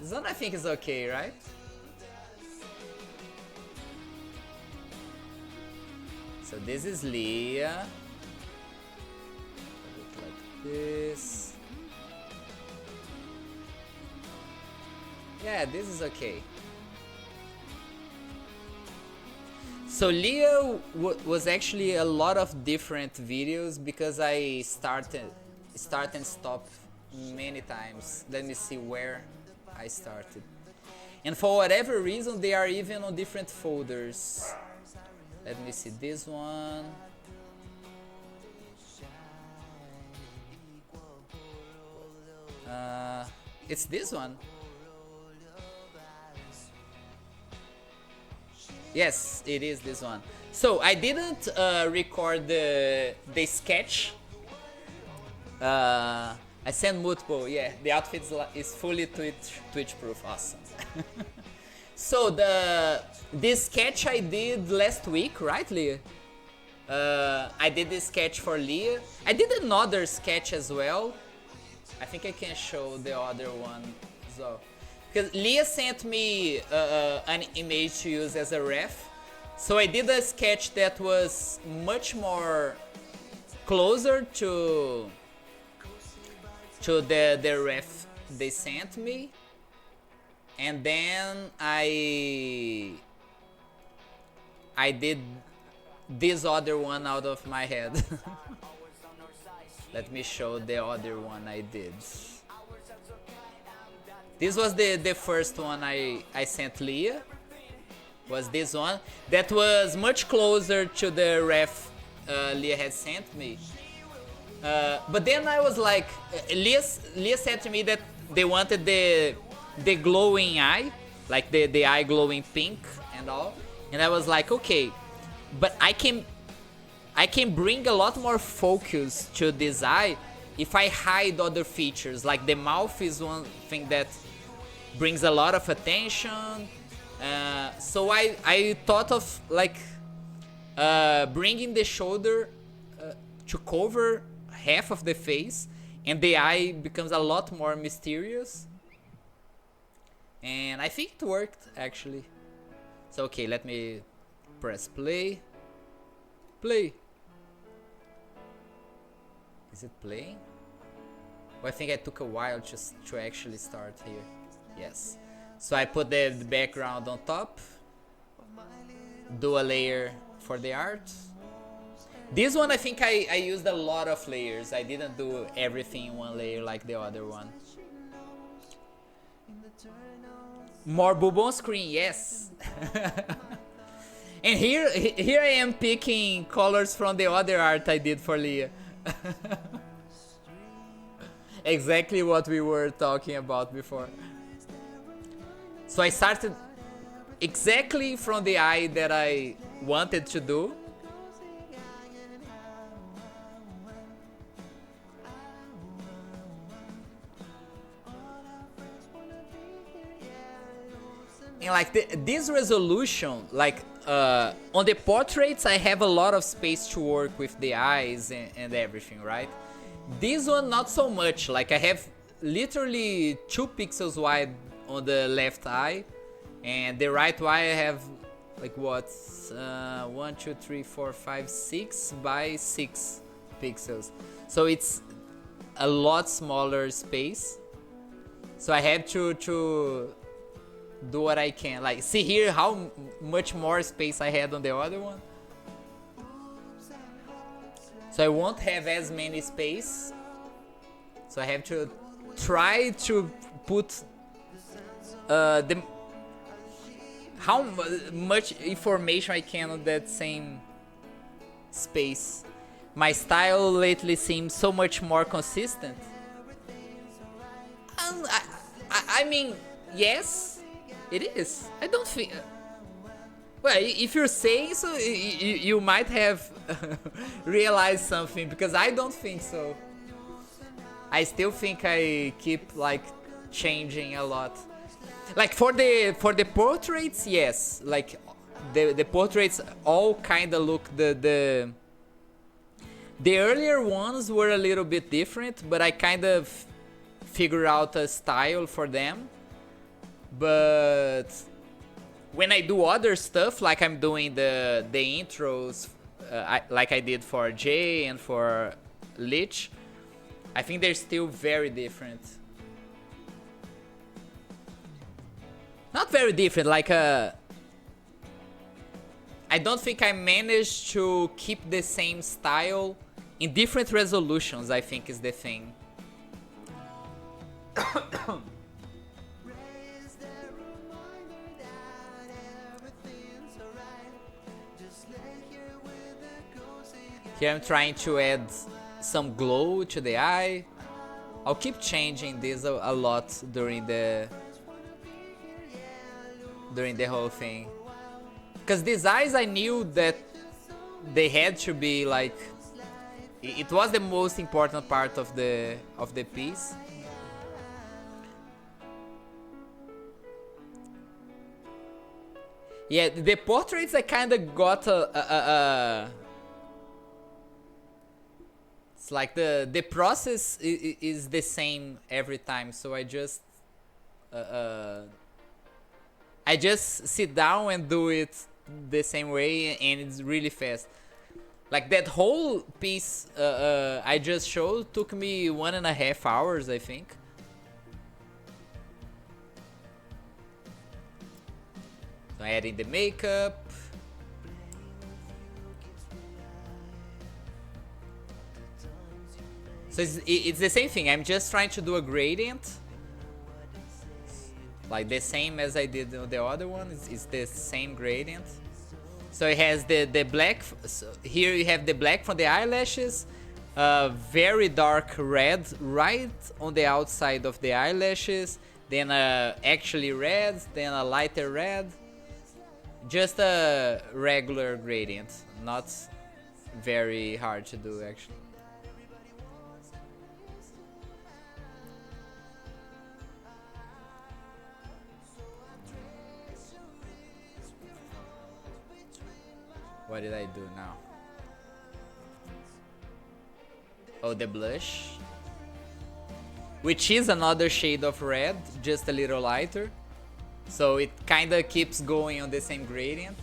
This one I think is okay, right? So this is Leah. Look like this. Yeah, this is okay. So Leah was actually a lot of different videos because I start and stop many times. Let me see where I started. And for whatever reason, they are even on different folders. Let me see this one. It's this one. Yes, it is this one. So I didn't record the sketch. I sent multiple. Yeah, the outfit is fully Twitch proof. Awesome. So this sketch I did last week, right, Leah? I did this sketch for Leah. I did another sketch as well. I think I can show the other one as well. Because Leah sent me an image to use as a ref. So I did a sketch that was much more closer to the ref they sent me. And then I did this other one out of my head. Let me show the other one I did. This was the first one I sent Leah. Was this one. That was much closer to the ref Leah had sent me. But then I was like, Leah said to me that they wanted the glowing eye, like the eye glowing pink and all. And I was like, okay, but I can bring a lot more focus to this eye if I hide other features. Like the mouth is one thing that brings a lot of attention. So I thought of like bringing the shoulder to cover half of the face, and the eye becomes a lot more mysterious. And I think it worked actually. So okay, let me press play. Play. Is it playing? Well, I think I took a while just to actually start here. Yes. So I put the background on top. Do a layer for the art. This one I think I used a lot of layers. I didn't do everything in one layer like the other one. More boob on screen, yes. And here I am picking colors from the other art I did for Leah. Exactly what we were talking about before. So I started exactly from the eye that I wanted to do. And like this resolution, like on the portraits I have a lot of space to work with the eyes and everything, right? This one not so much. Like I have literally 2 pixels wide on the left eye, and the right eye I have like what 1 2 3 4 5 6 by 6 pixels, so it's a lot smaller space. So I have to do what I can. Like see here how much more space I had on the other one. So I won't have as many space. So I have to try to put how much information I can on that same space. My style lately seems so much more consistent. I mean, yes, it is. I don't think. Well, if you're saying so, you might have realized something, because I don't think so. I still think I keep like changing a lot. Like for the portraits, yes. Like the portraits all kind of look the earlier ones were a little bit different, but I kind of figured out a style for them. But when I do other stuff, like I'm doing the intros, like I did for Jay and for Lich, I think they're still very different. Not very different, like I don't think I managed to keep the same style in different resolutions, I think is the thing. Here I'm trying to add some glow to the eye. I'll keep changing this a lot during the whole thing. Because these eyes, I knew that they had to be like, it was the most important part of the piece. Yeah, the portraits I kind of got it's like the process is the same every time, so I just sit down and do it the same way, and it's really fast. Like that whole piece I just showed took me 1.5 hours, I think. So adding the makeup. So it's the same thing. I'm just trying to do a gradient, like the same as I did on the other one. It's the same gradient. So it has the black. So here you have the black from the eyelashes, very dark red right on the outside of the eyelashes, then actually red, then a lighter red. Just a regular gradient, not very hard to do actually. What did I do now? Oh, the blush, which is another shade of red, just a little lighter. So it kinda keeps going on the same gradient.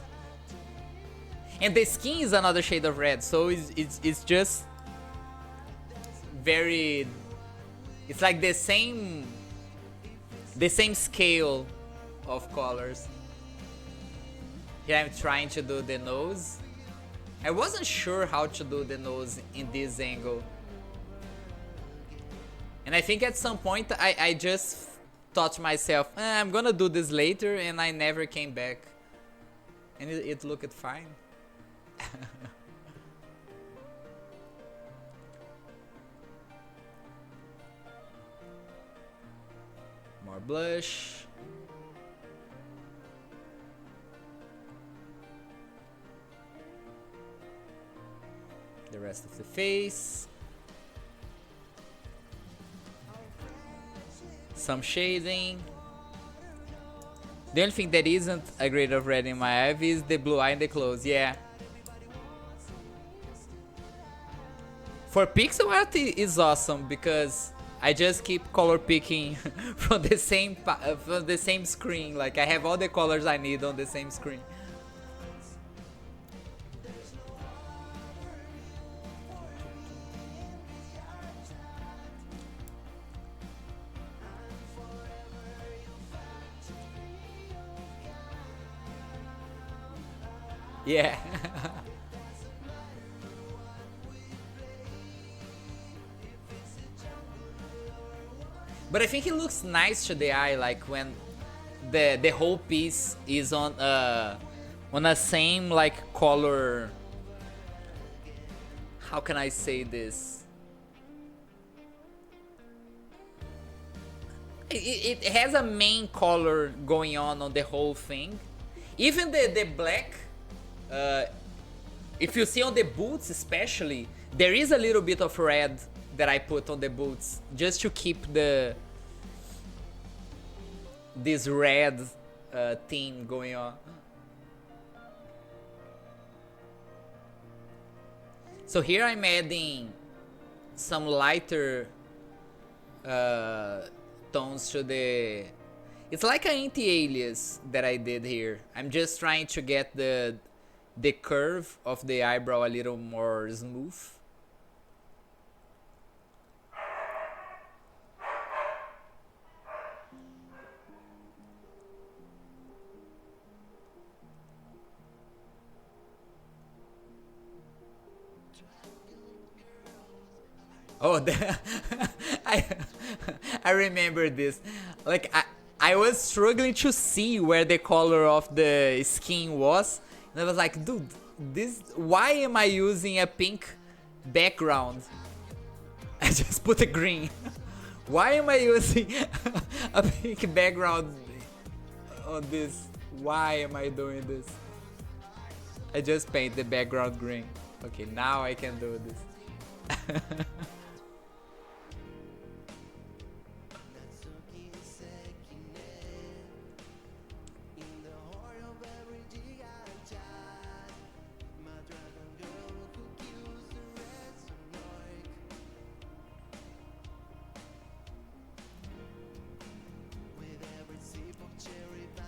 And the skin is another shade of red, so it's just very... It's like the same scale of colors. Here I'm trying to do the nose. I wasn't sure how to do the nose in this angle. And I think at some point I just thought to myself, I'm gonna do this later, and I never came back. And it looked fine. More blush. The rest of the face. Some shading. The only thing that isn't a grade of red in my eye is the blue eye and the clothes. Yeah. For pixel art is awesome because I just keep color picking from the same screen. Like I have all the colors I need on the same screen. Yeah. But I think it looks nice to the eye, like when the whole piece is on a same like color. How can I say this? It has a main color going on the whole thing. Even the black. If you see on the boots especially, there is a little bit of red that I put on the boots just to keep this red theme going on. So here I'm adding some lighter tones to the... It's like an anti-alias that I did here. I'm just trying to get the curve of the eyebrow a little more smooth. Oh, I I remember this. Like I was struggling to see where the color of the skin was, and I was like, dude, this. Why am I using a pink background? I just put a green. Why am I using a pink background on this? Why am I doing this? I just paint the background green. Okay, now I can do this.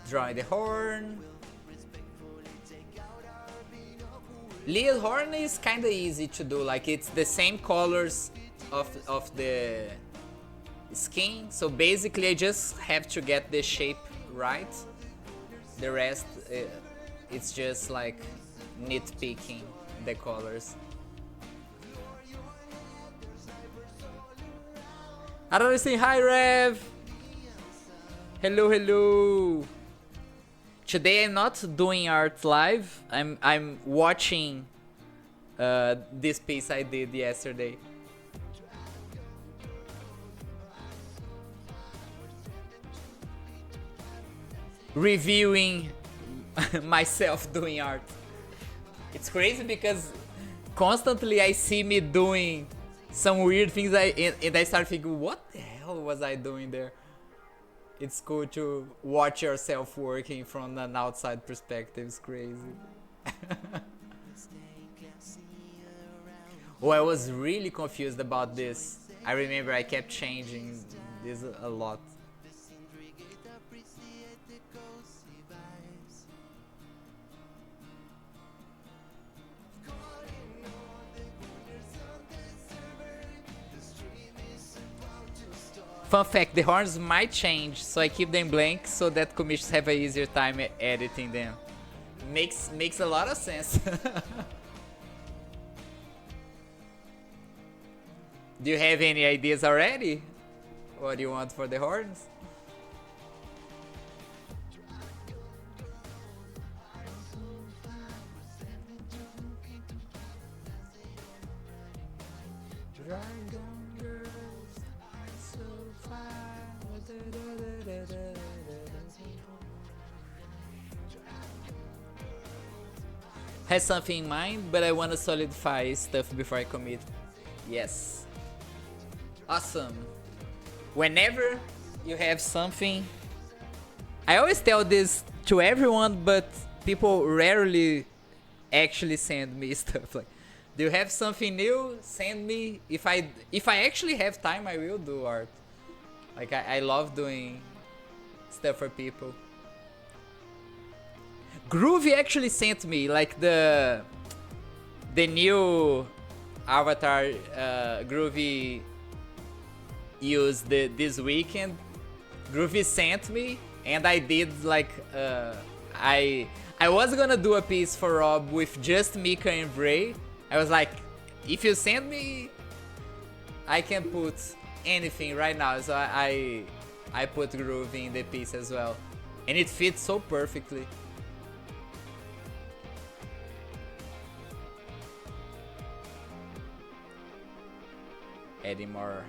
Drawing the horn. Leah's horn is kinda easy to do, like it's the same colors of the skin, so basically I just have to get the shape right. The rest, it's just like nitpicking the colors. I don't say hi, Rev. Hello, hello. Today I'm not doing art live. I'm watching this piece I did yesterday. Reviewing myself doing art. It's crazy because constantly I see me doing some weird things and I start thinking, what the hell was I doing there? It's cool to watch yourself working from an outside perspective. It's crazy. Oh, I was really confused about this. I remember I kept changing this a lot. Fun fact, the horns might change, so I keep them blank so that commissions have an easier time editing them. Makes a lot of sense. Do you have any ideas already? What do you want for the horns? Has something in mind, but I want to solidify stuff before I commit. Yes. Awesome. Whenever you have something, I always tell this to everyone, but people rarely actually send me stuff. Like, do you have something new? Send me. If I actually have time, I will do art. Like I love doing stuff for people. Groovy actually sent me like the new avatar Groovy used this weekend. Groovy sent me, and I did like I was gonna do a piece for Rob with just Mika and Bray. I was like, if you send me, I can put anything right now. So I put Groovy in the piece as well, and it fits so perfectly. Adding more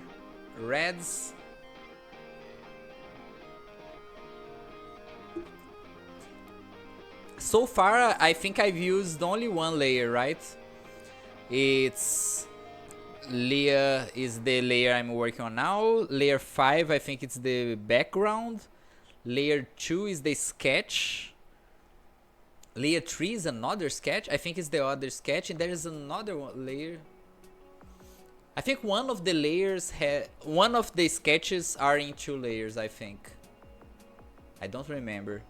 reds. So far, I think I've used only one layer, right? It's Leah is the layer I'm working on now. Layer 5, I think it's the background. Layer 2 is the sketch. Layer 3 is another sketch. I think it's the other sketch, and there is another layer. I think one of the layers one of the sketches are in 2 layers, I think. I don't remember.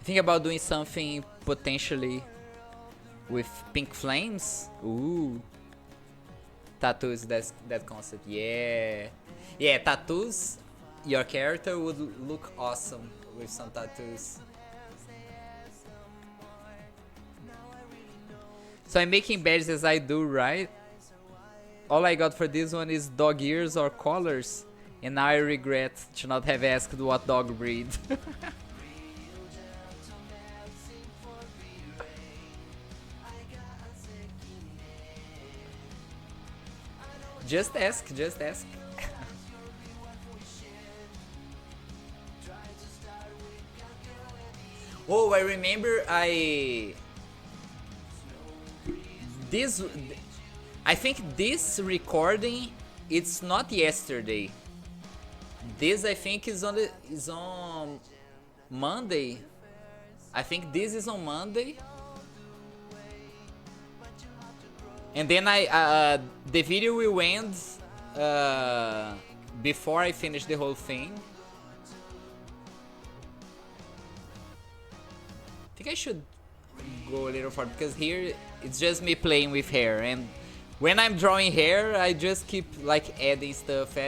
Think about doing something potentially with pink flames. Ooh. Tattoos, that's that concept. Yeah. Yeah, tattoos. Your character would look awesome with some tattoos. So I'm making badges as I do, right? All I got for this one is dog ears or collars. And now I regret to not have asked what dog breed. Just ask, just ask. Oh, I remember I think this recording, it's not yesterday. This I think is on Monday. I think this is on Monday. And then the video will end before I finish the whole thing. I think I should go a little far because here it's just me playing with hair, and when I'm drawing hair I just keep like adding stuff.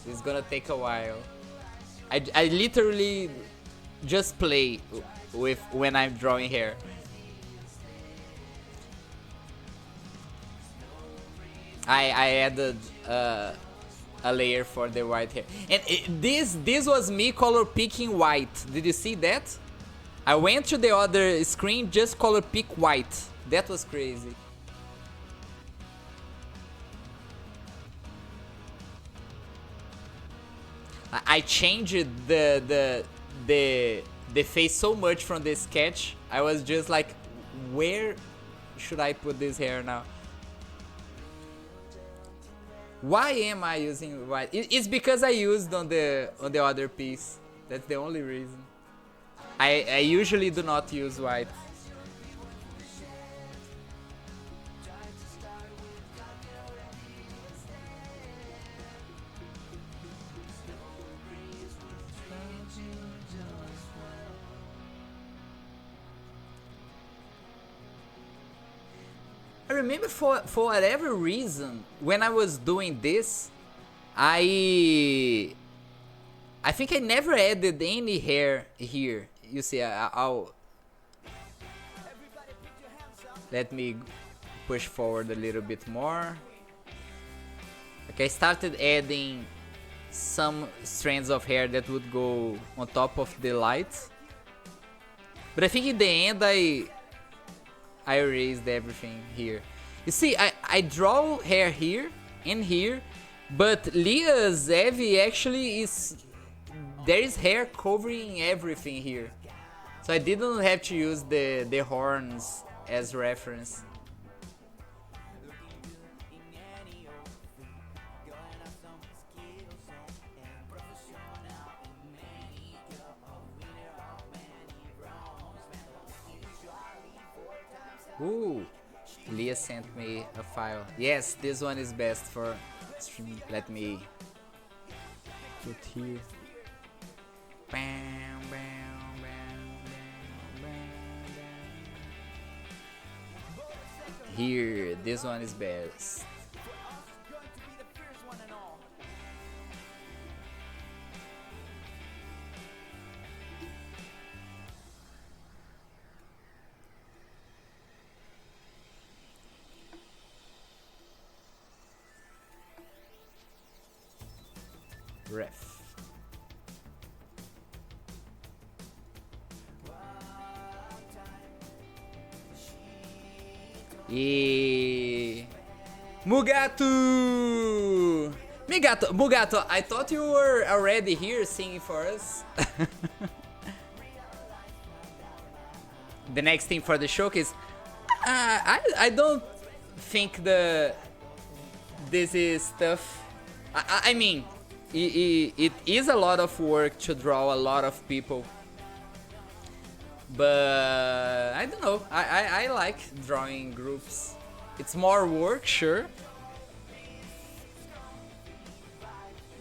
It's gonna take a while. I literally just play with when I'm drawing hair. I added a layer for the white hair, and this was me color picking white. Did you see that? I went to the other screen, just color pick white. That was crazy. I changed the face so much from the sketch. I was just like, where should I put this hair now? Why am I using white? It's because I used on the other piece. That's the only reason. I usually do not use white. I remember for whatever reason, when I was doing this, I think I never added any hair here. You see, I'll let me push forward a little bit more. Okay, I started adding some strands of hair that would go on top of the light, but I think in the end I erased everything here. You see, I draw hair here and here, but Leah's Evie actually there is hair covering everything here. So I didn't have to use the horns as reference. Ooh, Leah sent me a file. Yes, this one is best for stream. Let me put here. Bam, bam. Here, this one is best. Ref. E Mugato! Mugato, I thought you were already here singing for us. The next thing for the showcase, I don't think this is stuff. I mean, it is a lot of work to draw a lot of people. But I don't know. I like drawing groups. It's more work, sure.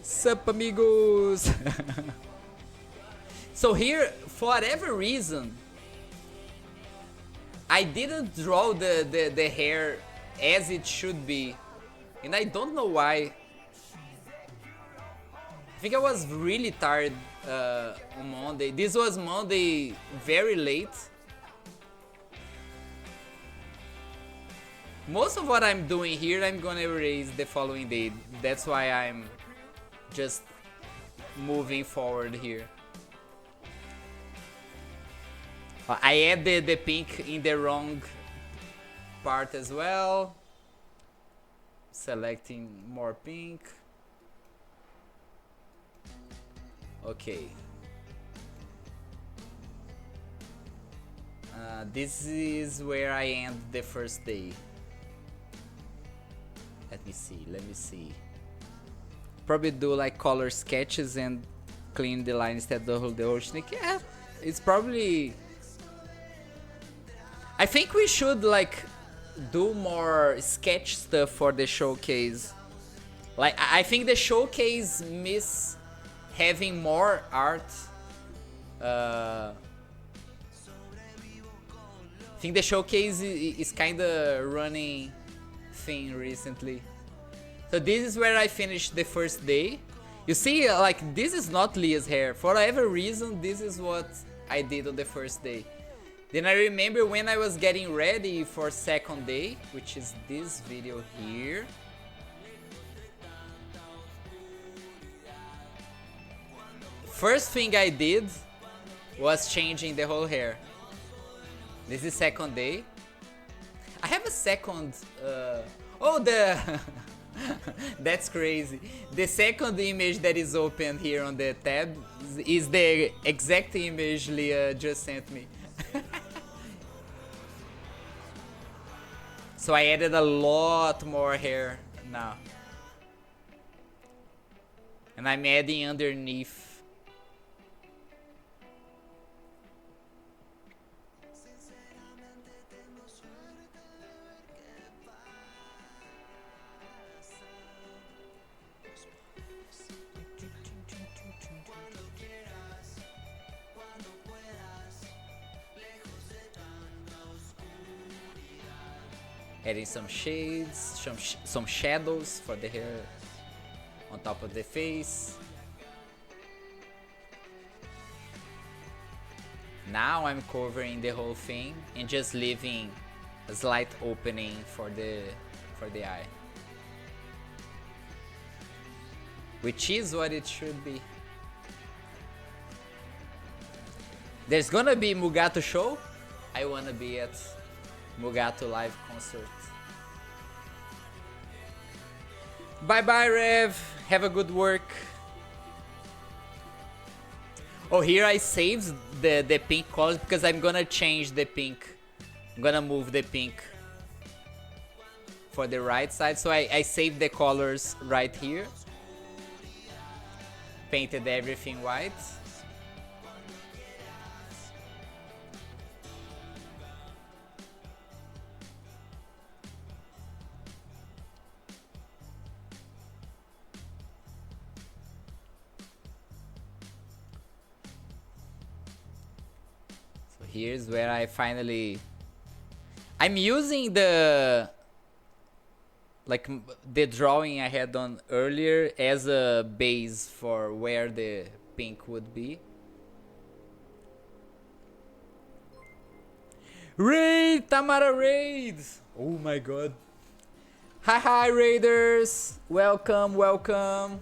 Sup, amigos? So here, for whatever reason, I didn't draw the hair as it should be. And I don't know why. I think I was really tired on Monday. This was Monday very late. Most of what I'm doing here, I'm gonna erase the following day. That's why I'm just moving forward here. I added the pink in the wrong part as well. Selecting more pink. Okay. This is where I end the first day. Let me see. Probably do like color sketches and clean the line instead of the whole snake. Yeah, it's probably... I think we should like do more sketch stuff for the showcase. Like I think the showcase miss having more art. I think the showcase is kinda running thin recently. So this is where I finished the first day. You see, like this is not Leah's hair. For whatever reason, this is what I did on the first day. Then I remember when I was getting ready for second day, which is this video here. First thing I did was changing the whole hair. This is second day. I have a second, that's crazy. The second image that is open here on the tab is the exact image Leah just sent me. So I added a lot more hair now. And I'm adding underneath. Adding some shades, some shadows for the hair on top of the face. Now I'm covering the whole thing and just leaving a slight opening for the eye. Which is what it should be. There's gonna be Mugato show. I wanna be at Mugato live concert. Bye bye Rev, have a good work. Oh, here I saved the pink colors because I'm gonna change the pink. I'm gonna move the pink for the right side, so I saved the colors right here. Painted everything white. Here's where I finally... I'm using the drawing I had done earlier as a base for where the pink would be. Raid! Tamara raids! Oh my god. Hi raiders! Welcome, welcome.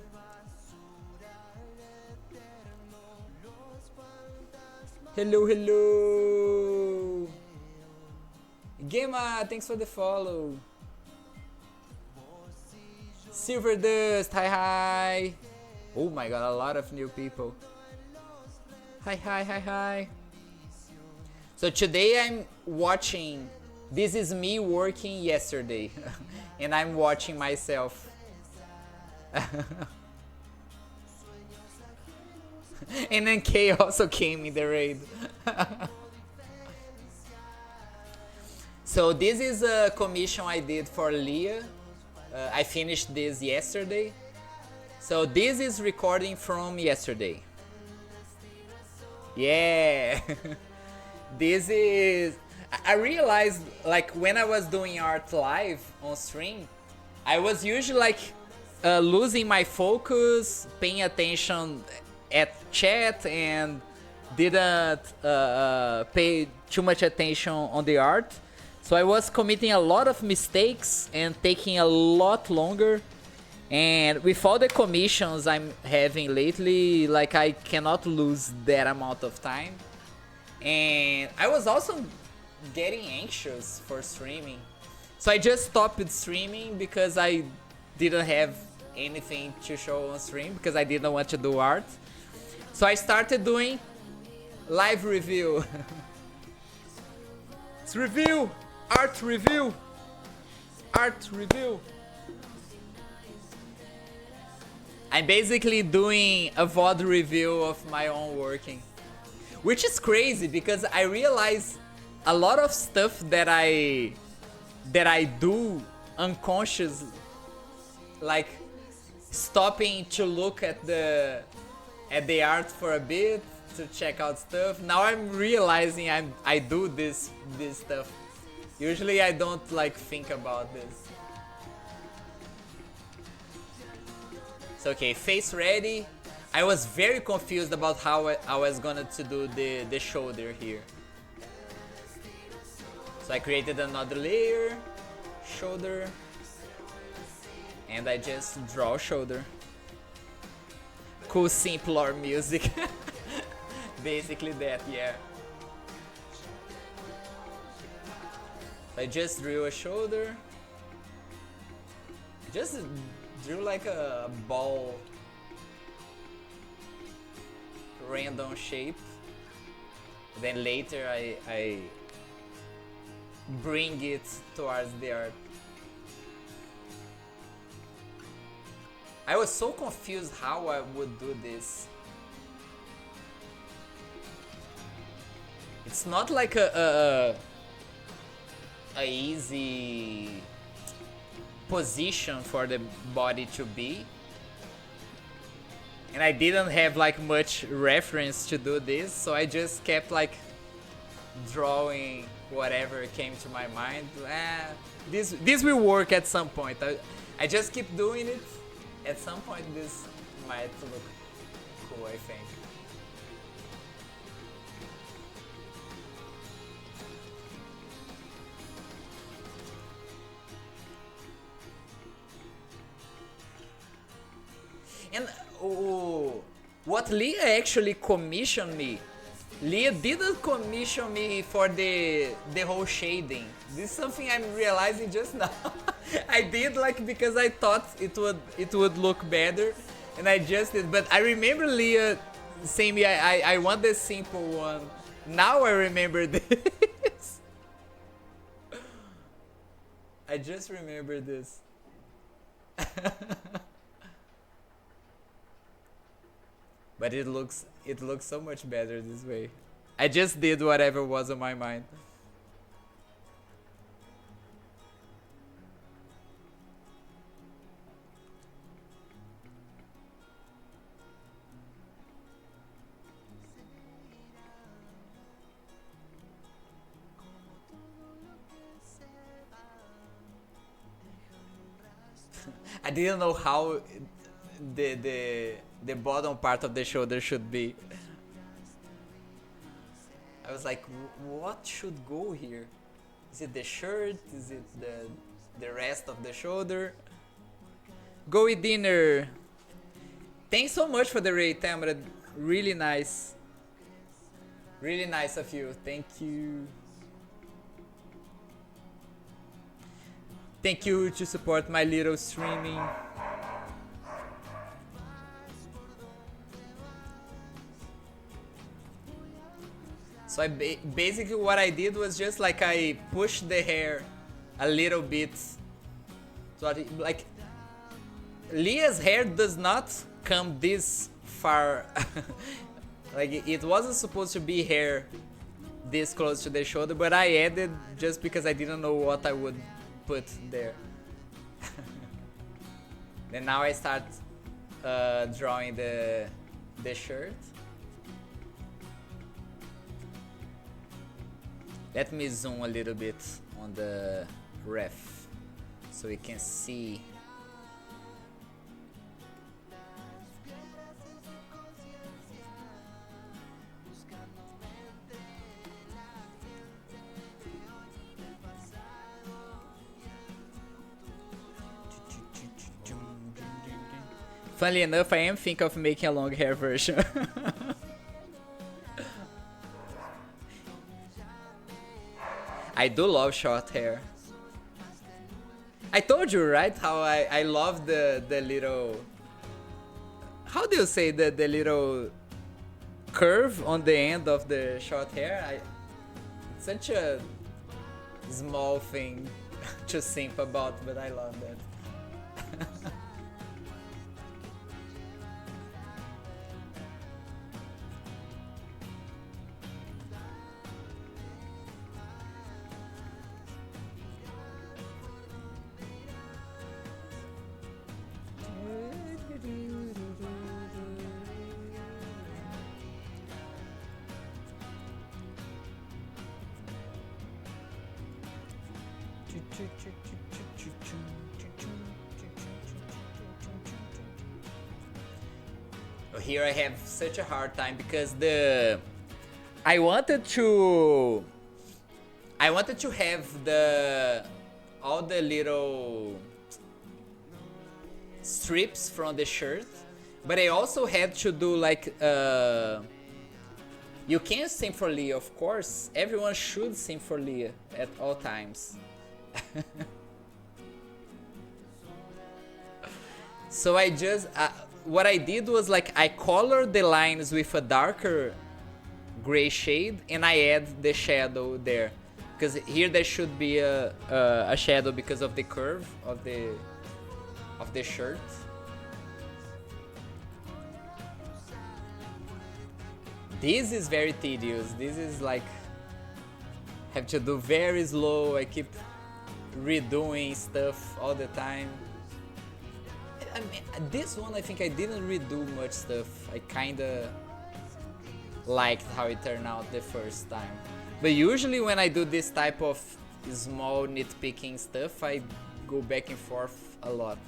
Hello, hello! Gema, thanks for the follow. Silver Dust, hi. Oh my god, a lot of new people. Hi. So today I'm watching, this is me working yesterday. And I'm watching myself. And then Kay also came in the raid. So this is a commission I did for Leah. I finished this yesterday. So this is recording from yesterday. Yeah. This is... I realized, like, when I was doing art live on stream, I was usually like losing my focus, paying attention at chat, and didn't pay too much attention on the art. So I was committing a lot of mistakes and taking a lot longer. And with all the commissions I'm having lately, like, I cannot lose that amount of time. And I was also getting anxious for streaming. So I just stopped streaming because I didn't have anything to show on stream, because I didn't want to do art. So I started doing live review. It's review! Art review! Art review! I'm basically doing a VOD review of my own working. Which is crazy, because I realize a lot of stuff that I do unconscious, like stopping to look at the art for a bit to check out stuff. Now I'm realizing I do this stuff. Usually I don't like think about this. So okay, face ready. I was very confused about how I was gonna to do the shoulder here. So I created another layer, shoulder, and I just draw shoulder. Cool simpler music. Basically that, yeah. So I just drew a shoulder. Just drew like a ball, random shape. Then later I bring it towards the art. I was so confused how I would do this. It's not like a easy position for the body to be. And I didn't have like much reference to do this, so I just kept like drawing whatever came to my mind. This will work at some point. I just keep doing it. At some point this might look cool, I think. And what Leah actually commissioned me, Leah didn't commission me for the whole shading. This is something I'm realizing just now. I did like because I thought it would look better, and I just did. But I remember Leah saying me, I want the simple one. Now I remember this. I just remember this. But it looks so much better this way. I just did whatever was on my mind. I didn't know how the bottom part of the shoulder should be. I was like, what should go here? Is it the shirt? Is it the rest of the shoulder? Go with dinner. Thanks so much for the raid, Tamara. Really nice. Really nice of you. Thank you. Thank you to support my little streaming. So basically what I did was just like I pushed the hair a little bit. So like Leah's hair does not come this far. Like it wasn't supposed to be hair this close to the shoulder, but I added just because I didn't know what I would put there. Then now I start drawing the shirt. Let me zoom a little bit on the ref so we can see. Funnily enough, I am thinking of making a long hair version. I do love short hair. I told you, right, how I love the little... How do you say the little curve on the end of the short hair? It's such a small thing to simp about, but I love that. Here I have such a hard time because I wanted to have all the little strips from the shirt, but I also had to do like you can sing for Leah, of course. Everyone should sing for Leah at all times. So I just what I did was like I colored the lines with a darker gray shade and I add the shadow there, because here there should be a shadow because of the curve of the shirt. This is very tedious. This is like have to do very slow. I keep redoing stuff all the time. I mean, this one I think I didn't redo much stuff. I kinda liked how it turned out the first time. But usually when I do this type of small nitpicking stuff, I go back and forth a lot.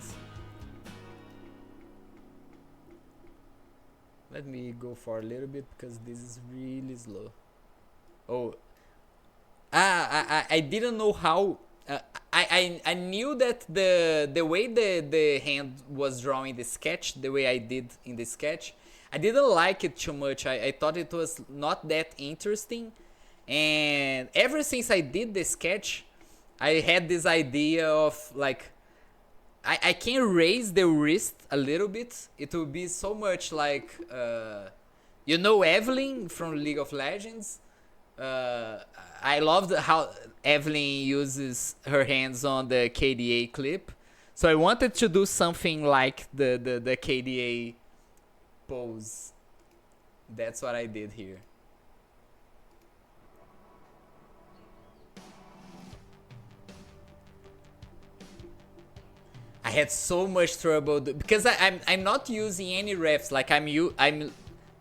Let me go for a little bit because this is really slow. Oh, I didn't know how. I knew that the way the hand was drawn in the sketch, the way I did in the sketch, I didn't like it too much. I thought it was not that interesting, and ever since I did the sketch, I had this idea of like I can raise the wrist a little bit. It will be so much like you know Evelyn from League of Legends. I loved how Evelyn uses her hands on the KDA clip, so I wanted to do something like the KDA pose. That's what I did here. I had so much trouble because I'm not using any refs. Like I'm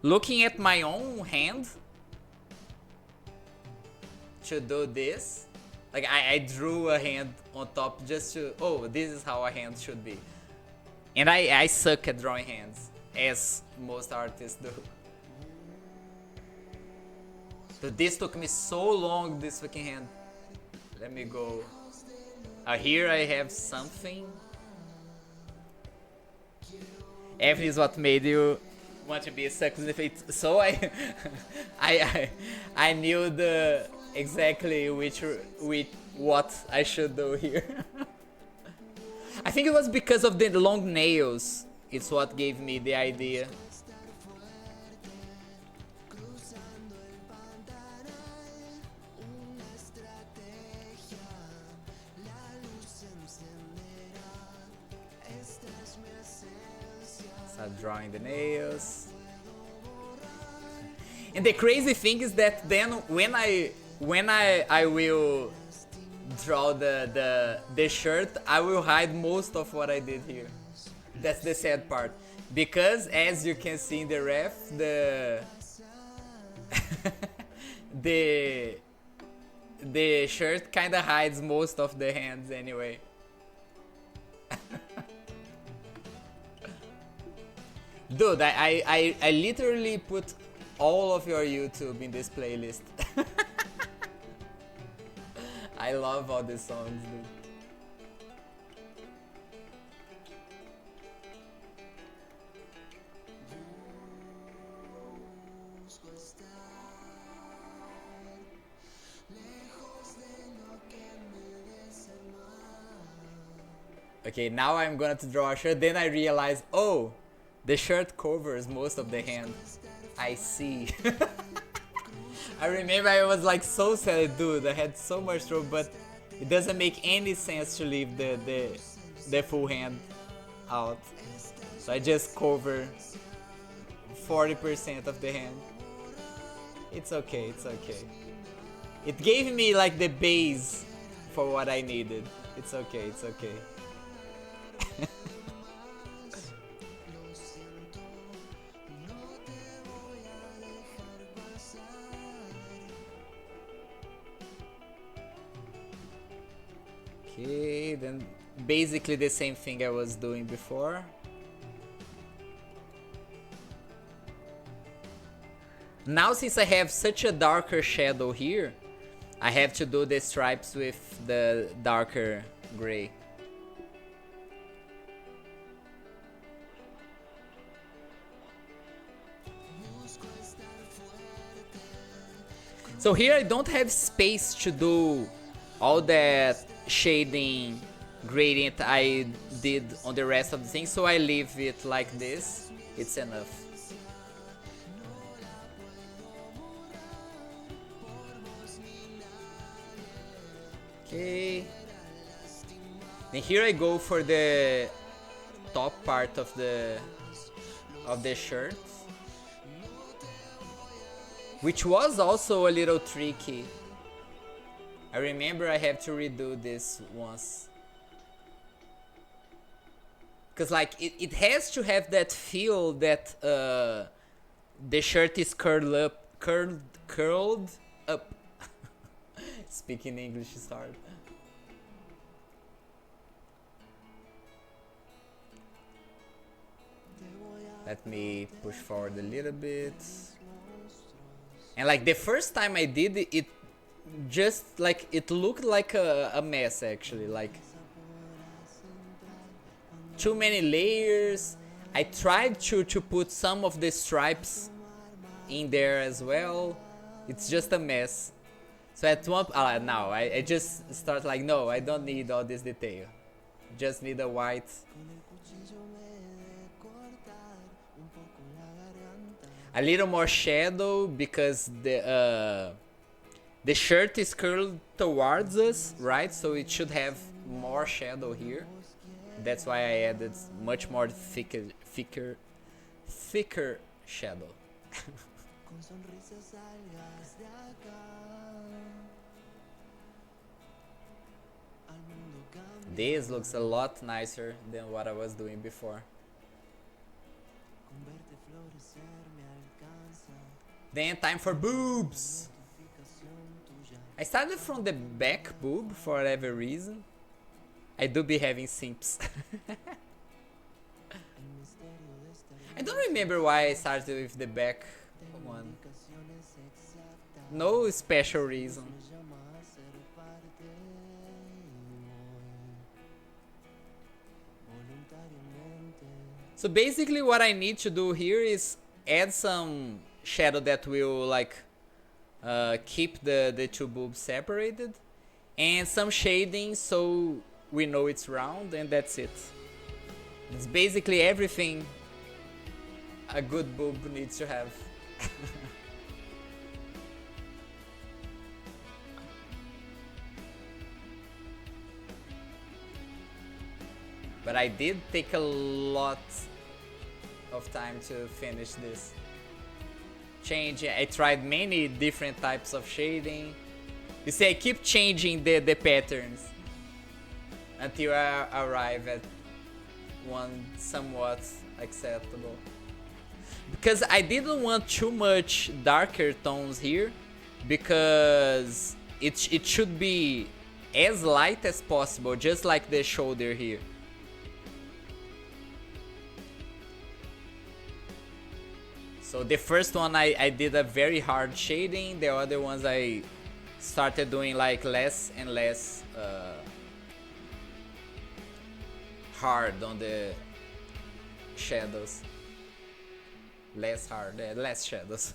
looking at my own hand to do this. Like I drew a hand on top just to, oh, this is how a hand should be. And I suck at drawing hands, as most artists do. So this took me so long, this fucking hand. Let me go. Here I have something. F is what made you want to be a success with it. So I knew exactly what I should do here. I think it was because of the long nails. It's what gave me the idea. Start drawing the nails. And the crazy thing is that then when I will draw the shirt, I will hide most of what I did here. That's the sad part. Because as you can see in the ref, the the shirt kinda hides most of the hands anyway. Dude, I literally put all of your YouTube in this playlist. I love all these songs, dude. Okay, now I'm gonna to draw a shirt, then I realize, oh, the shirt covers most of the hand. I see. I remember I was like so sad, dude, I had so much trouble, but it doesn't make any sense to leave the full hand out. So I just cover 40% of the hand. It's okay, it's okay. It gave me like the base for what I needed. It's okay, it's okay. Okay, then basically the same thing I was doing before. Now since I have such a darker shadow here, I have to do the stripes with the darker gray. So here I don't have space to do all that shading gradient I did on the rest of the thing, so I leave it like this. It's enough. Okay. Then here I go for the top part of the shirt, which was also a little tricky. I remember I have to redo this once. Cause like it has to have that feel that the shirt is curled up. Speaking English is hard. Let me push forward a little bit. And like the first time I did it, it just like it looked like a mess actually, like too many layers. I tried to put some of the stripes in there as well. It's just a mess. So at one now I just start like, no, I don't need all this detail, just need a white. A little more shadow because the shirt is curled towards us, right? So it should have more shadow here. That's why I added much more thicker shadow. This looks a lot nicer than what I was doing before. Then time for boobs. I started from the back boob for whatever reason. I do be having simps. I don't remember why I started with the back one. No special reason. So basically what I need to do here is add some shadow that will like keep the two boobs separated, and some shading so we know it's round, and that's it. It's basically everything a good boob needs to have. But I did take a lot of time to finish this. changing. I tried many different types of shading. You see, I keep changing the patterns until I arrive at one somewhat acceptable. Because I didn't want too much darker tones here, because it should be as light as possible, just like the shoulder here. So the first one I did a very hard shading, the other ones I started doing like less and less hard on the shadows. Less hard, less shadows.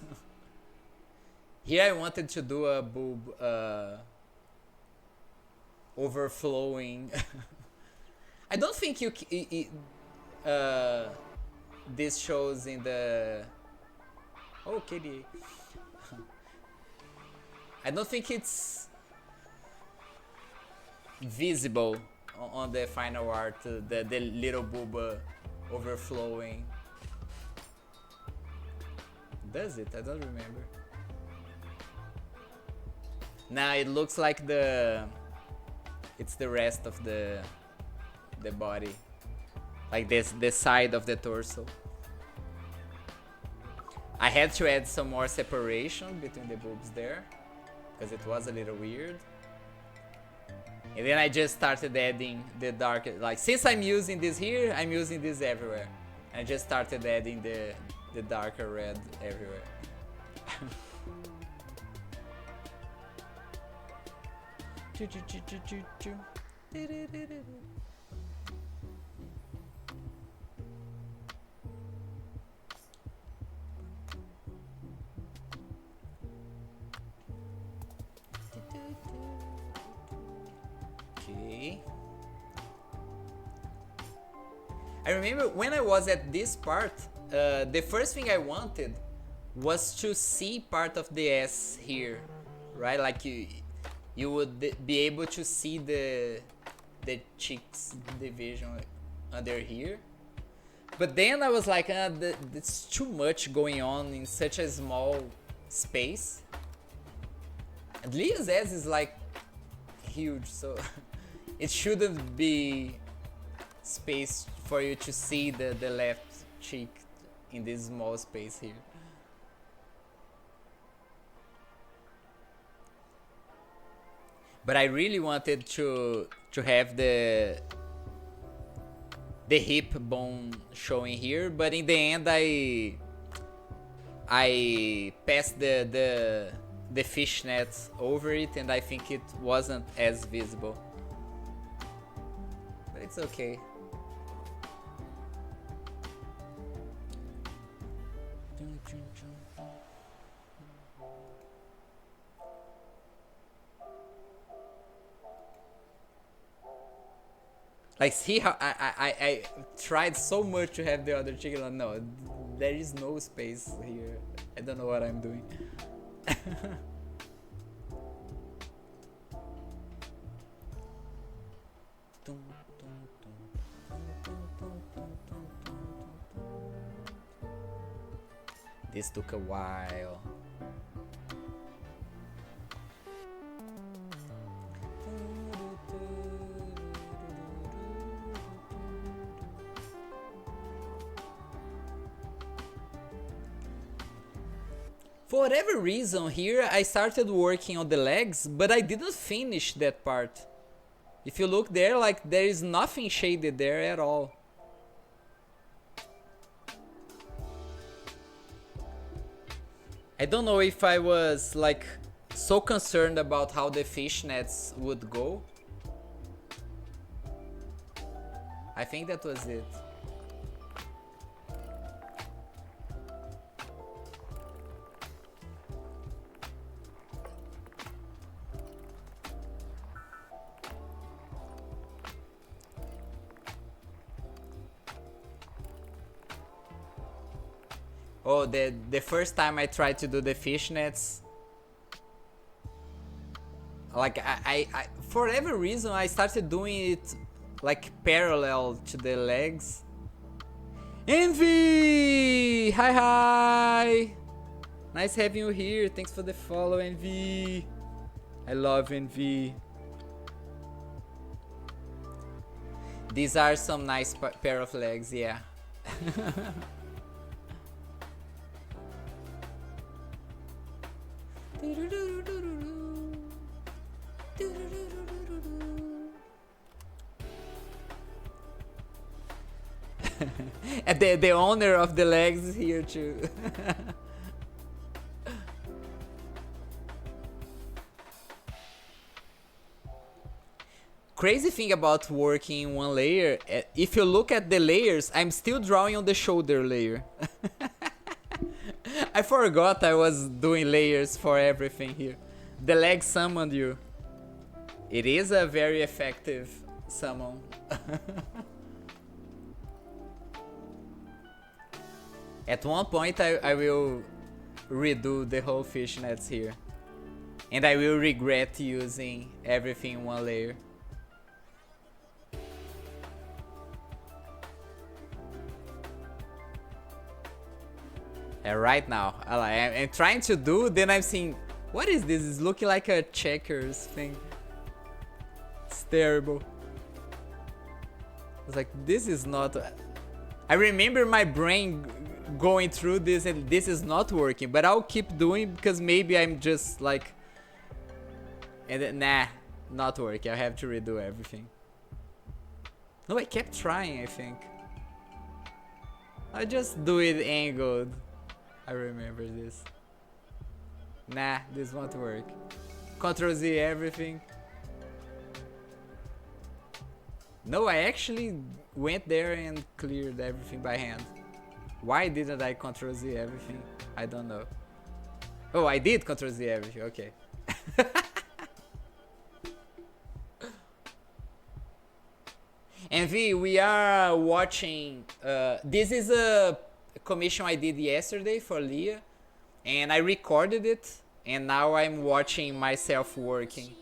Here I wanted to do a boob overflowing. I don't think this shows in the... Oh, KDA. I don't think it's visible on the final art, the little boob overflowing. Does it? I don't remember. Nah, it looks like it's the rest of the body, like the side of the torso. I had to add some more separation between the boobs there, because it was a little weird. And then I just started adding the darker, like since I'm using this here, I'm using this everywhere. I just started adding the darker red everywhere. Okay. I remember when I was at this part, the first thing I wanted was to see part of the ass here, right? Like you would be able to see the cheeks division under here. But then I was like, it's too much going on in such a small space. And Leah's ass is like huge, so it shouldn't be space for you to see the left cheek in this small space here. But I really wanted to have the hip bone showing here, but in the end I passed the fishnets over it, and I think it wasn't as visible. But it's okay. Like, see how I tried so much to have the other chicken. No, there is no space here. I don't know what I'm doing. This took a while. For whatever reason here, I started working on the legs, but I didn't finish that part. If you look there, like, there is nothing shaded there at all. I don't know if I was like so concerned about how the fishnets would go. I think that was it. Oh, the first time I tried to do the fishnets, like I for whatever reason I started doing it like parallel to the legs. Envy! Hi! Nice having you here. Thanks for the follow, NV. I love NV. These are some nice pair of legs, yeah. And the owner of the legs is here too. Crazy thing about working in one layer, if you look at the layers, I'm still drawing on the shoulder layer. I forgot I was doing layers for everything here. The leg summoned you. It is a very effective summon. At one point I will redo the whole fishnets here. And I will regret using everything in one layer. And right now, I'm trying to do, then I'm seeing, what is this? It's looking like a checkers thing. It's terrible. It's like, this is not... I remember my brain going through this and this is not working, but I'll keep doing because maybe I'm just like... And then, nah, not working. I have to redo everything. No, I kept trying, I think. I just do it angled. I remember this. Nah, this won't work. Ctrl Z everything. No, I actually went there and cleared everything by hand. Why didn't I Ctrl Z everything? I don't know. Oh, I did Ctrl Z everything, okay. And V, we are watching, this is a commission I did yesterday for Leah, and I recorded it, and now I'm watching myself working.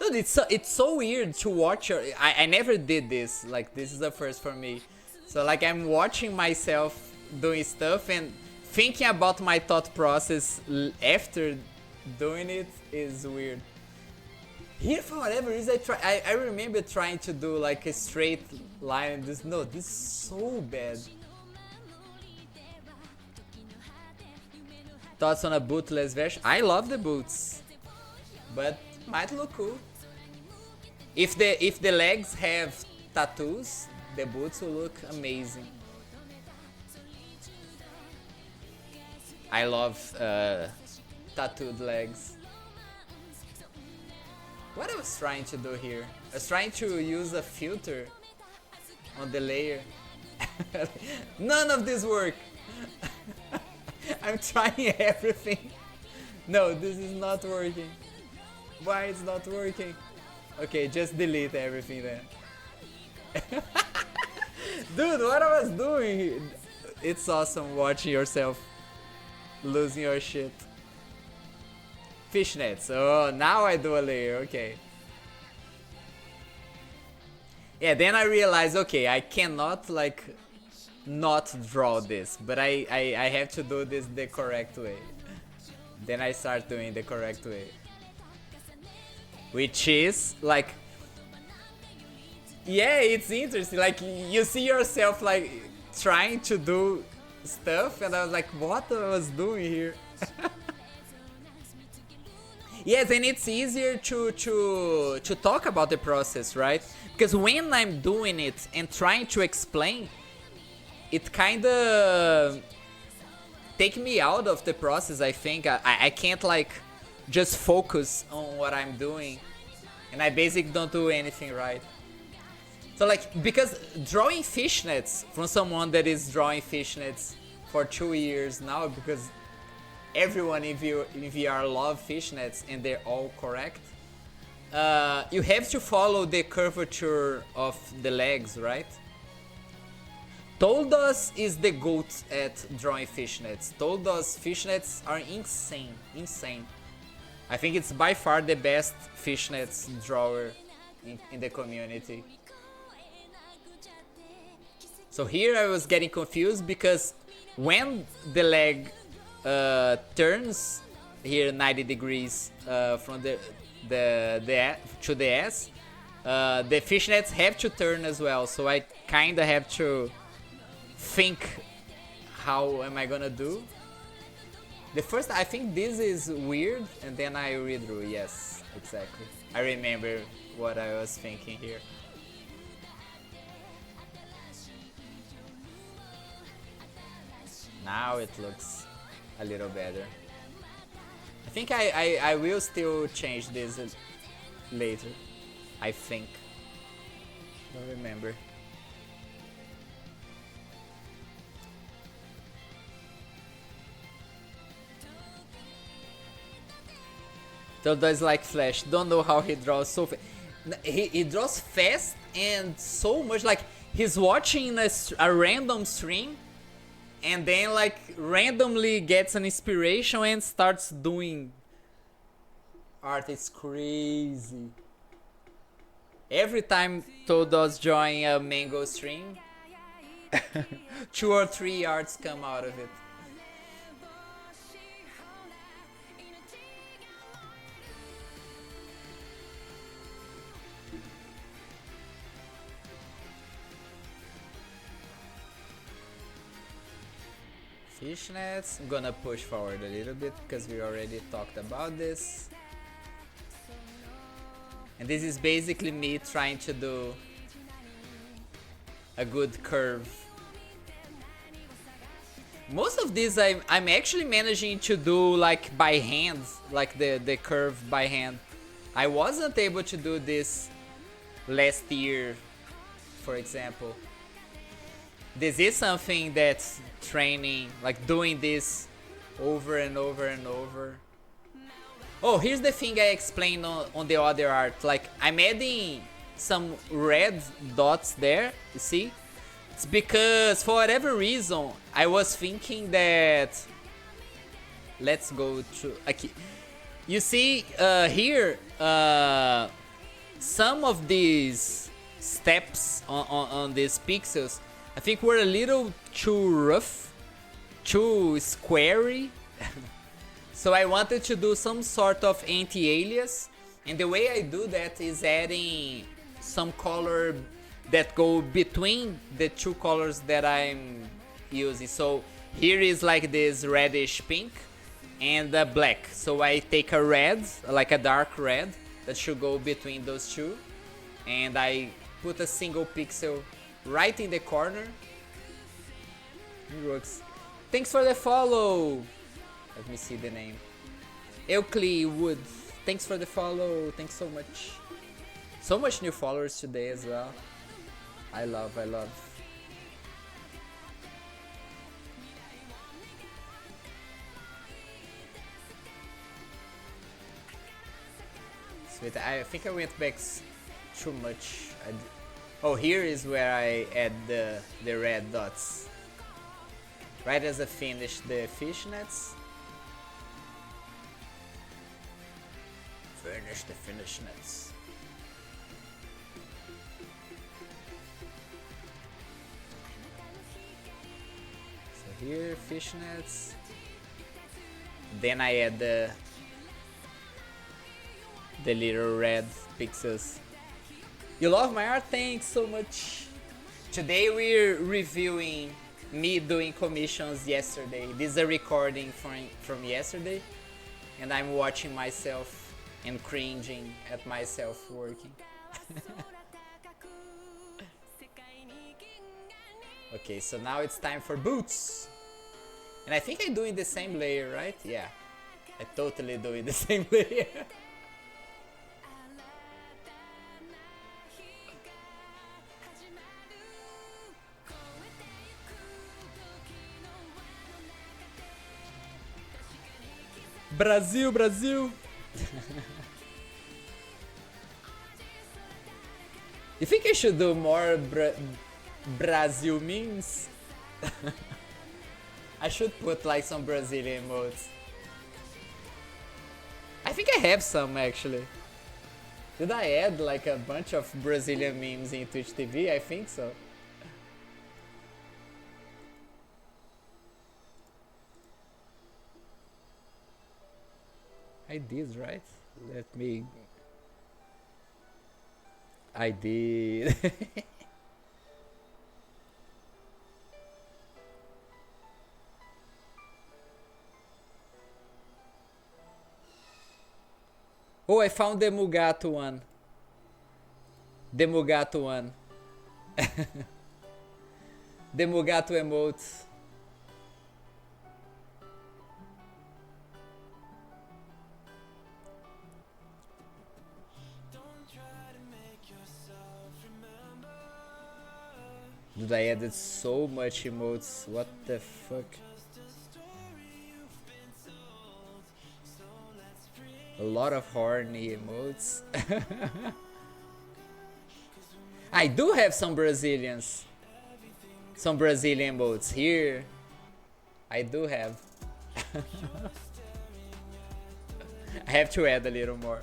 Dude, it's so weird to watch I never did this, like this is the first for me. So like I'm watching myself doing stuff and thinking about my thought process after doing it is weird. Here, for whatever reason, I remember trying to do like a straight line and this is so bad. Thoughts on a bootless version? I love the boots, but might look cool. If the legs have tattoos, the boots will look amazing. I love tattooed legs. What I was trying to do here? I was trying to use a filter on the layer. None of this work. I'm trying everything. No, this is not working. Why it's not working? Okay, just delete everything then. Dude, what I was doing? It's awesome watching yourself losing your shit. Fishnets. Oh, now I do a layer. Okay. Yeah, then I realized, okay, I cannot like not draw this, but I have to do this the correct way. Then I start doing the correct way, which is like, yeah, it's interesting. Like you see yourself like trying to do stuff, and I was like, what I was doing here. Yes, and it's easier to talk about the process, right? Because when I'm doing it and trying to explain, it kind of take me out of the process. I think I can't like just focus on what I'm doing, and I basically don't do anything right. So like, because drawing fishnets from someone that is drawing fishnets for 2 years now, because everyone in VR love fishnets and they're all correct. You have to follow the curvature of the legs, right? Toldos is the GOAT at drawing fishnets. Toldos fishnets are insane, insane. I think it's by far the best fishnets drawer in the community. So here I was getting confused because when the leg turns here 90 degrees from the to the S, the fishnets have to turn as well. So I kind of have to think, how am I gonna do? The first, I think this is weird, and then I redrew. Yes, exactly. I remember what I was thinking here. Now it looks a little better. I think I will still change this later. I think. Don't remember. Todo is like Flash. Don't know how he draws so fast. He draws fast and so much. Like he's watching a random stream, and then like randomly gets an inspiration and starts doing art. It's crazy. Every time Todos join a mango stream, 2 or 3 arts come out of it. Fishnets. I'm gonna push forward a little bit because we already talked about this. And this is basically me trying to do a good curve. Most of these I'm actually managing to do like by hand, like the curve by hand. I wasn't able to do this last year, for example. This is something that's training, like doing this over and over and over. Oh, here's the thing I explained on the other art. Like I'm adding some red dots there, you see? It's because for whatever reason I was thinking that, let's go to you see here some of these steps on these pixels I think were a little too rough, too squarey. So I wanted to do some sort of anti-alias, and the way I do that is adding some color that go between the 2 colors that I'm using. So here is like this reddish pink and black. So I take a red, like a dark red, that should go between those 2, and I put a single pixel right in the corner. It works. Thanks for the follow. Let me see the name. Euclid Wood. Thanks for the follow. Thanks so much. So much new followers today as well. I love. Sweet. I think I went back too much. Oh, here is where I add the red dots. Right as I finish the fishnets. Finish the fishnets. So here, fishnets. Then I add the little red pixels. You love my art? Thanks so much. Today we're reviewing me doing commissions yesterday. This is a recording from yesterday, and I'm watching myself and cringing at myself working. Okay, so now it's time for boots. And I think I'm doing the same layer, right? Yeah, I totally doing the same layer. Brasil, Brasil! You think I should do more Brazil memes? I should put like some Brazilian emotes. I think I have some actually. Did I add like a bunch of Brazilian memes in Twitch TV? I think so. I did, right? Let me... I did. Oh, I found the Mugato one. The Mugato one. The Mugato emotes. Dude, I added so much emotes. What the fuck? A lot of horny emotes. I do have some Brazilians. Some Brazilian emotes here. I do have. I have to add a little more.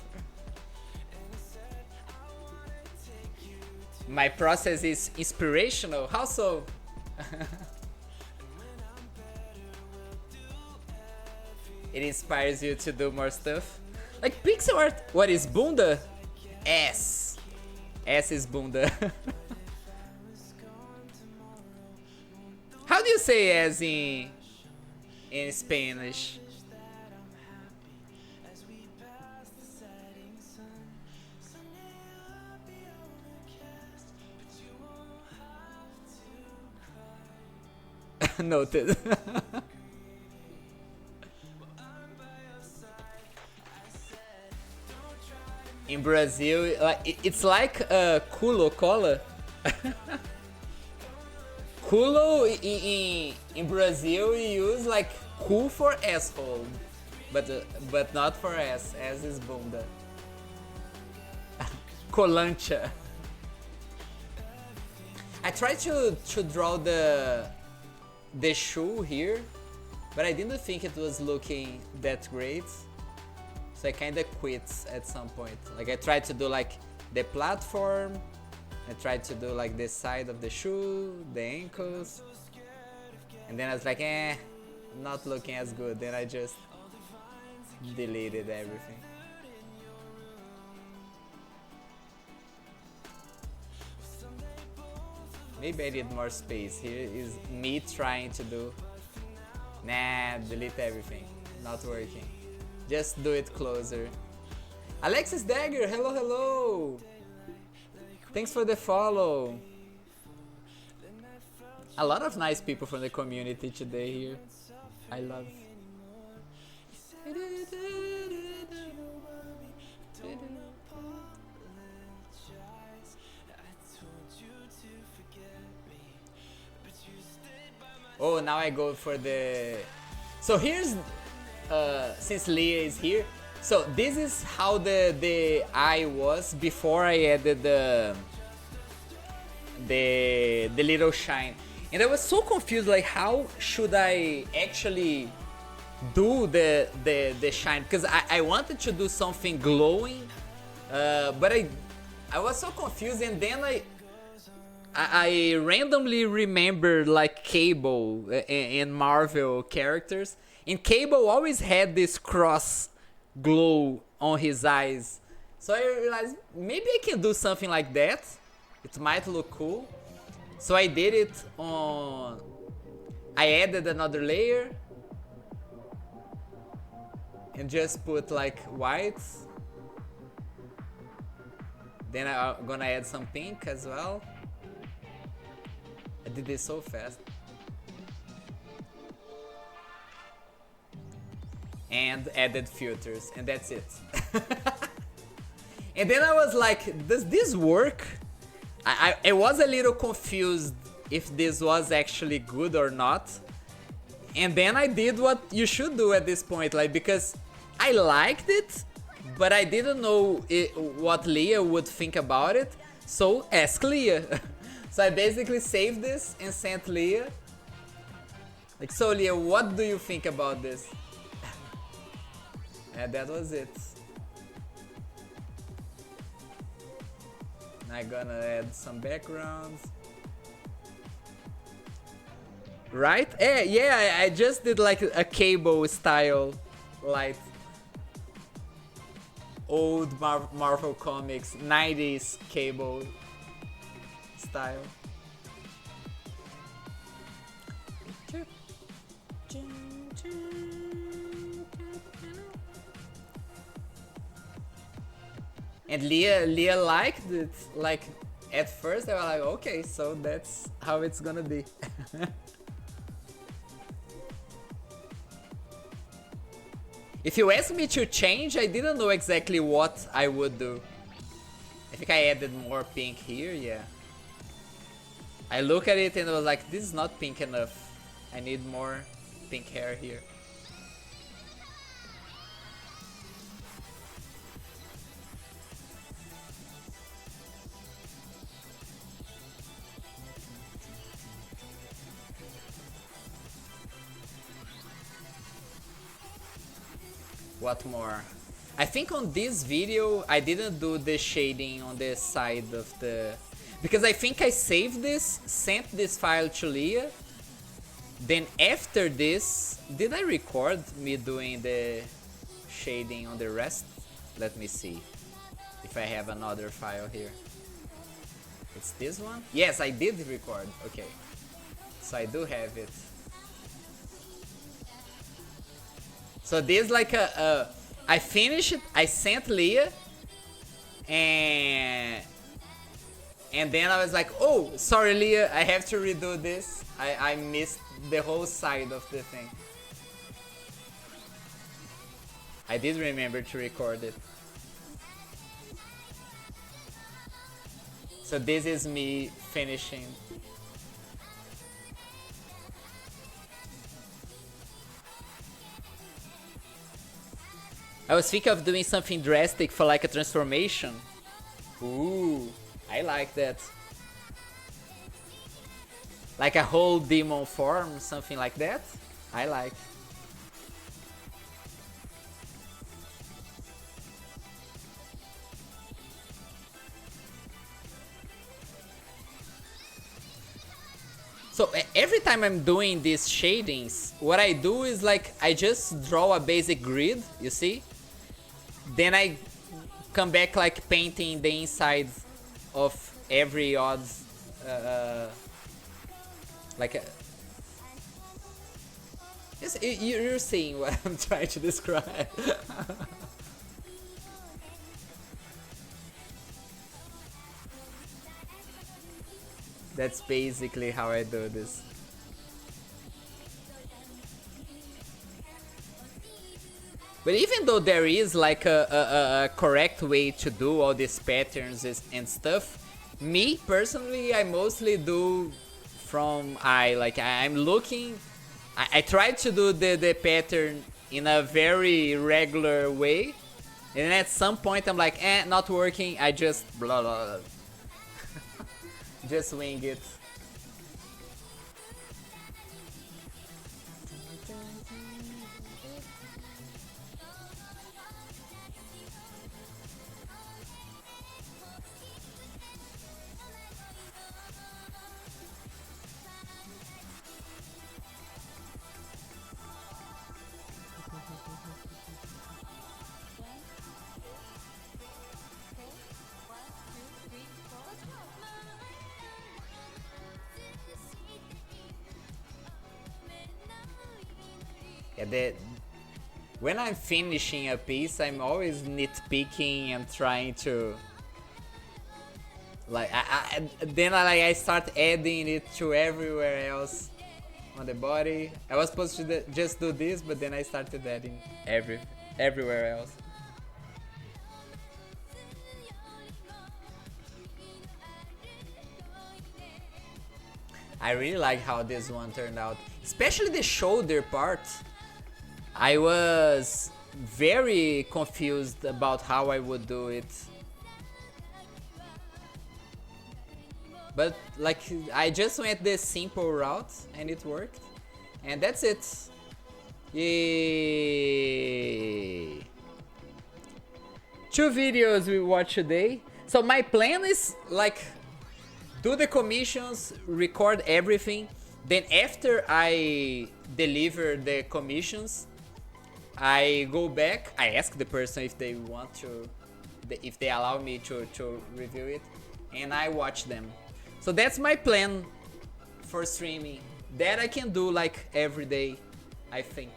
My process is inspirational. How so? It inspires you to do more stuff. Like pixel art. What is bunda? S. S is bunda. How do you say S in Spanish? Noted. In Brazil, it's like culo cola. Culo in Brazil we use like cu for asshole, but not for ass. Ass is bunda. Colancha. I tried to draw the shoe here, but I didn't think it was looking that great. So I kinda quit at some point. Like I tried to do like the platform, I tried to do like the side of the shoe, the ankles, and then I was like, not looking as good. Then I just deleted everything. Maybe I need more space. Here is me trying to do. Nah, delete everything. Not working. Just do it closer. Alexis Dagger, hello, hello. Thanks for the follow. A lot of nice people from the community today here. I love. Oh, now I go for the... So here's... since Leah is here, so this is how the eye was before I added the little shine, and I was so confused, like how should I actually do the shine, because I wanted to do something glowing, but I was so confused, and then I randomly remembered like Cable and Marvel characters. And Cable always had this cross glow on his eyes. So I realized maybe I can do something like that. It might look cool. So I did it on... I added another layer. And just put like white. Then I'm gonna add some pink as well. I did this so fast. And added filters, and that's it. And then I was like, does this work? I was a little confused if this was actually good or not. And then I did what you should do at this point, like, because I liked it, but I didn't know what Leah would think about it. So ask Leah. So I basically saved this and sent Leah. Like, so Leah, what do you think about this? And that was it. I'm gonna add some backgrounds. Right? Yeah, I just did like a Cable style light. old Marvel Comics 90s cable style. And Leah liked it. Like at first they were like, okay, so that's how it's gonna be. If you ask me to change, I didn't know exactly what I would do. I think I added more pink here, yeah. I look at it and I was like, this is not pink enough. I need more pink hair here. What more? I think on this video I didn't do the shading on the side of the... Because I think I saved this, sent this file to Leah. Then after this, did I record me doing the shading on the rest? Let me see if I have another file here. It's this one? Yes, I did record. Okay. So I do have it. So this like I finished it, I sent Leah, and then I was like, oh, sorry Leah, I have to redo this. I missed the whole side of the thing. I did remember to record it. So this is me finishing. I was thinking of doing something drastic for like a transformation. Ooh, I like that. Like a whole demon form, something like that. I like. So every time I'm doing these shadings, what I do is like I just draw a basic grid, you see? Then I come back like painting the inside of every odd yes, you're seeing what I'm trying to describe. That's basically how I do this. But even though there is like a correct way to do all these patterns and stuff, me personally, I mostly do from eye. Like I'm looking, I try to do the pattern in a very regular way, and then at some point I'm like, not working. I just blah blah blah. Just wing it. Yeah, when I'm finishing a piece, I'm always nitpicking and trying to like I start adding it to everywhere else on the body. I was supposed to just do this, but then I started adding everywhere else. I really like how this one turned out, especially the shoulder part. I was very confused about how I would do it. But like I just went the simple route and it worked. And that's it. Yay! 2 videos we watched today. So my plan is like do the commissions, record everything. Then after I deliver the commissions, I go back, I ask the person if they want if they allow me to review it, and I watch them. So that's my plan for streaming. That I can do like every day, I think.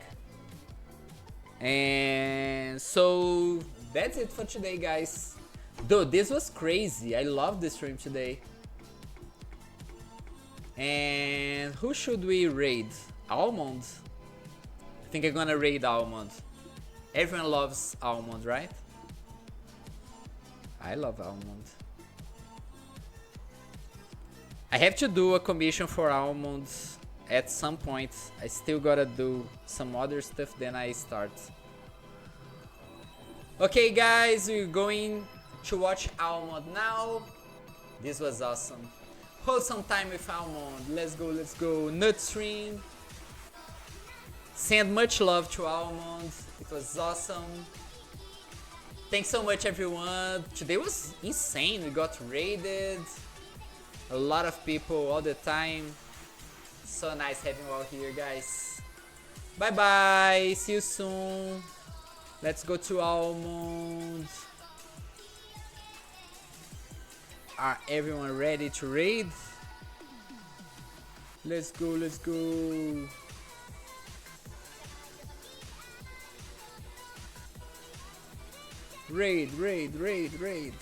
And so that's it for today, guys. Dude, this was crazy. I love the stream today. And who should we raid? Almond? I think I'm gonna raid Almond. Everyone loves Almond, right? I love Almond. I have to do a commission for Almond at some point. I still gotta do some other stuff, then I start. Okay guys, we're going to watch Almond now. This was awesome. Hold some time with Almond. Let's go, let's go. Nut stream. Send much love to Almond. It was awesome. Thanks so much, everyone. Today was insane. We got raided. A lot of people all the time. So nice having you all here, guys. Bye bye. See you soon. Let's go to Almond. Are everyone ready to raid? Let's go, let's go. Raid, raid, raid, raid.